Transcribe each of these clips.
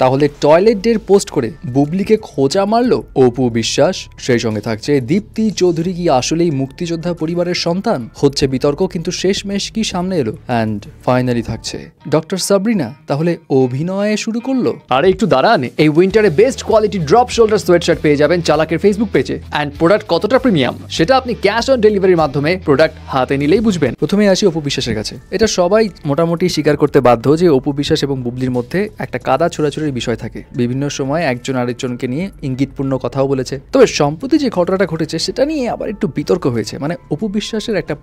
তাহলে টয়লেট ডের পোস্ট করে বুবলিকে খোঁচা মারলো অপু বিশ্বাস। সেই সঙ্গে থাকছে দীপ্তি চৌধুরী কি আসলেই মুক্তিযোদ্ধা পরিবারের সন্তান, হচ্ছে বিতর্ক কিন্তু শেষমেশ কি সামনে এলো। অ্যান্ড ফাইনালি থাকছে ডক্টর সাবরিনা তাহলে অভিনয়ে শুরু করলো। আরে একটু দাঁড়ান, এই উইন্টারে best quality drop shoulder sweatshirt পেয়ে যাবেন চালাকের ফেসবুক পেজে। অ্যান্ড প্রোডাক্ট কতটা প্রিমিয়াম সেটা আপনি ক্যাশ অন ডেলিভারির মাধ্যমে প্রোডাক্ট হাতে নিলেই বুঝবেন। প্রথমে আসি অপু বিশ্বাসের কাছে। এটা সবাই মোটামুটি স্বীকার করতে বাধ্য যে অপু বিশ্বাস এবং বুবলির মধ্যে একটা কাদা ছোড়াছুড়ির বিষয় থাকে। বিভিন্ন সময় একজন আরেকজনকে নিয়ে ইঙ্গিতপূর্ণ কথাও বলেছে। তবে সম্প্রতি যে ঘটনাটা ঘটেছে সেটা নিয়ে আবার একটু বিতর্ক হয়েছে। মানে অপু বিশ্বাসের একটা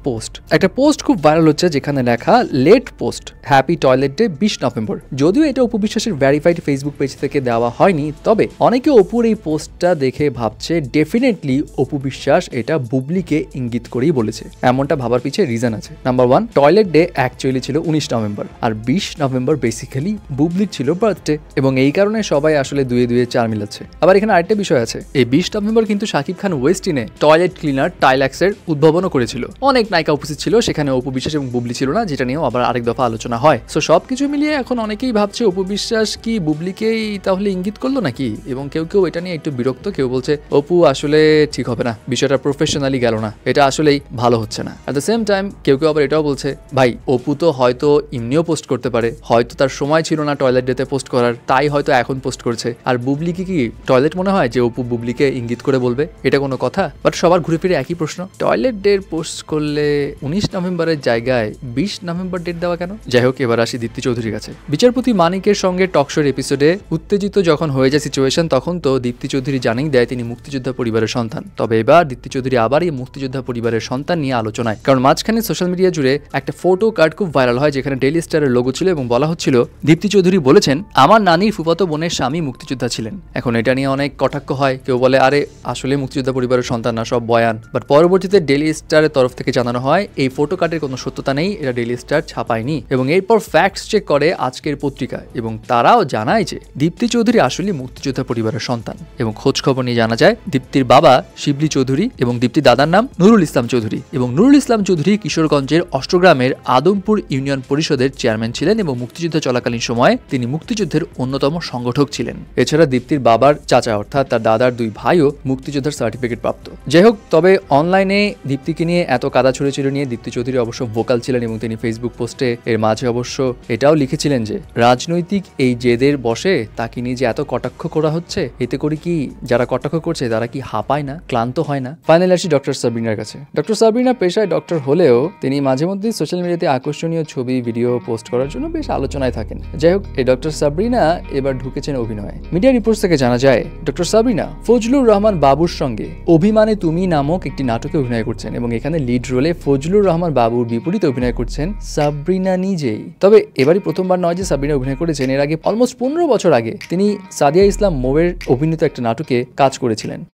পোস্ট খুব ভাইরাল হচ্ছে, যেখানে লেখা late post happy toilet day 20 নভেম্বর। যদিও এটা অপু বিশ্বাসের ভেরিফাইড ফেসবুক পেজ থেকে দেওয়া হয়নি, তবে অনেকে অপুর এই পোস্টটা দেখে ভাবছে ডেফিনেটলি অপু বিশ্বাস এটা বুবলিকে ইঙ্গিত করেই বলেছে। এমনটা ভাবার পিছে রিজন আছে। নাম্বার 1, টয়লেট ডে অ্যাকচুয়ালি ছিল 19 নভেম্বর আর 20 নভেম্বর বেসিক্যালি বুবলির ছিল বার্থডে, এবং এই কারণে সবাই আসলে দুয়ে দুয়ে 4 মিলাচ্ছে। আবার এখানে আরেকটা বিষয় আছে, এই 20 নভেম্বর কিন্তু শাকিব খান ওয়েস্টিনে টয়লেট ক্লিনার টাইলাক্সের উদ্ভাবনও করেছিল। অনেক নায়িকা উপস্থিত ছিল, সেখানে অপু বিশ্বাস এবং বুবলি ছিল না, যেটা নিয়েও আবার আরেক দফা আলোচনা হয়। সো সবকিছু মিলিয়ে এখন অনেকেই ভাবছে অপু বিশ্বাস কি বুবলিকেই তাহলে ইঙ্গিত করলো নাকি, এবং কেউ কেউ এটা নিয়ে একটু বিরক্ত। কেউ বলছে অপু আসলে ঠিক হবে না, বিষয়টা প্রফেশনালি গেল না, এটা আসলেই ভালো হচ্ছে না। অ্যাট দ্য সেম টাইম কেউ কেউ আবার এটাও বলছে ভাই অপু তো হয়তো এমনিও পোস্ট করতে পারে, হয়তো তার সময় ছিল না টয়লেট ডেতে পোস্ট করার, তাই হয়তো এখন পোস্ট করছে। আর বুবলিকে কি টয়লেট মনে হয় যে অপু বুবলিকে ইঙ্গিত করে বলবে? এটা কোনো কথা? বাট সবার ঘুরে ফিরে একই প্রশ্ন, টয়লেট ডে পোস্ট করলে 19 নভেম্বরের জায়গায় 20 নভেম্বর ডেট দেওয়া কেন? যাই হোক, এবার আসি দীপ্তি চৌধুরীর কাছে। বিচারপতি মানিকের সঙ্গে টকশোর এপিসোডে উত্তেজিত যখন হয়ে যায় সিচুয়েশন, তখন তো দীপ্তি চৌধুরী জানিয়ে দেয় তিনি মুক্তিযোদ্ধা পরিবারের সন্তান। তবে এবার দীপ্তি চৌধুরী আবার এই মুক্তিযোদ্ধা পরিবারের সন্তান নিয়ে আলোচনায়, কারণ মাঝখানে সোশ্যাল মিডিয়া জুড়ে একটা ফটো কার্ড খুব ভাইরাল হয়, যেখানে ডেইলি স্টারের লোগো ছিল এবং বলা হচ্ছিল দীপ্তি চৌধুরী বলেছেন আমার নানির ফুফাতো বোনের স্বামী মুক্তিযোদ্ধা ছিলেন। এখন এটা নিয়ে অনেক কটাক্ষ হয়, কেউ বলে আরে আসলে মুক্তিযোদ্ধা পরিবারের সন্তান না, সব বয়ান। বাট পরবর্তীতে ডেইলি স্টারের তরফ থেকে জানানো হয় এই ফটো কার্ডের কোনো সত্যতা নেই, এটা ডেইলি স্টার ছাপায়নি। এবং এরপর ফ্যাক্টস চেক করে আজকের পত্রিকা, এবং তারাও জানায় যে দীপ্তি চৌধুরী আসলে মুক্তিযোদ্ধা পরিবারের সন্তান। এবং খোঁজ খবর নিয়ে জানা যায় দীপ্তির বাবা শিবলি চৌধুরী এবং দীপ্তির দাদার নাম নুরুল ইসলাম চৌধুরী, এবং নুরুল ইসলাম চৌধুরী কিশোরগঞ্জের অষ্টগ্রামের আদমপুর ইউনিয়ন পরিষদের চেয়ারম্যান ছিলেন এবং মুক্তিযুদ্ধ চলাকালীন সময়ে তিনি মুক্তিযুদ্ধের অন্যতম সংগঠক ছিলেন। এছাড়া দীপ্তির বাবার চাচা অর্থাৎ তার দাদার 2 ভাইও মুক্তিযোদ্ধার সার্টিফিকেট প্রাপ্ত। যাই হোক, তবে অনলাইনে দীপ্তিকে নিয়ে এত কাদা ছড়িয়ে নিয়ে দীপ্তি চৌধুরী অবশ্য ভোকাল ছিলেন এবং তিনি ফেসবুক পোস্টে এর মাঝে অবশ্য এটাও লিখেছিলেন যে রাজনৈতিক এই জেদের বসে তাকে নিয়ে যে এত কটাক্ষ করা হচ্ছে, এতে করে কি যারা কটাক্ষ করছে তারা কি হাঁপায় না, ক্লান্ত হয় না? ফাইনালি আসি ডক্টর সাবরিনার কাছে। ডক্টর সাবরিনা পেশায় ডক্টর হলেও তিনি মাঝে মধ্যে সোশ্যাল মিডিয়াতে আকর্ষণীয় ছবি ভিডিও পোস্ট করার জন্য বেশ আলোচনায় থাকেন। যাই হোক, এই ডক্টর সাবরিনা এবার ঢুকেছেন অভিনয়ে। মিডিয়া রিপোর্টস থেকে জানা যায় ডক্টর সাবরিনা ফজলুর রহমান বাবুর সঙ্গে অভিমানে তুমি নামক একটি নাটকে অভিনয় করছেন, এবং এখানে লিড রোলে ফজলুর রহমান বাবুর বিপরীতে অভিনয় করছেন সাবরিনা নিজেই। তবে এবারই প্রথমবার নয় যে সাবরিনা অভিনয় করেছেন, এর আগে অলমোস্ট 15 বছর আগে তিনি সাদিয়া ইসলাম মোয়ের অভিনীত একটা নাটকে কাজ করেছিলেন।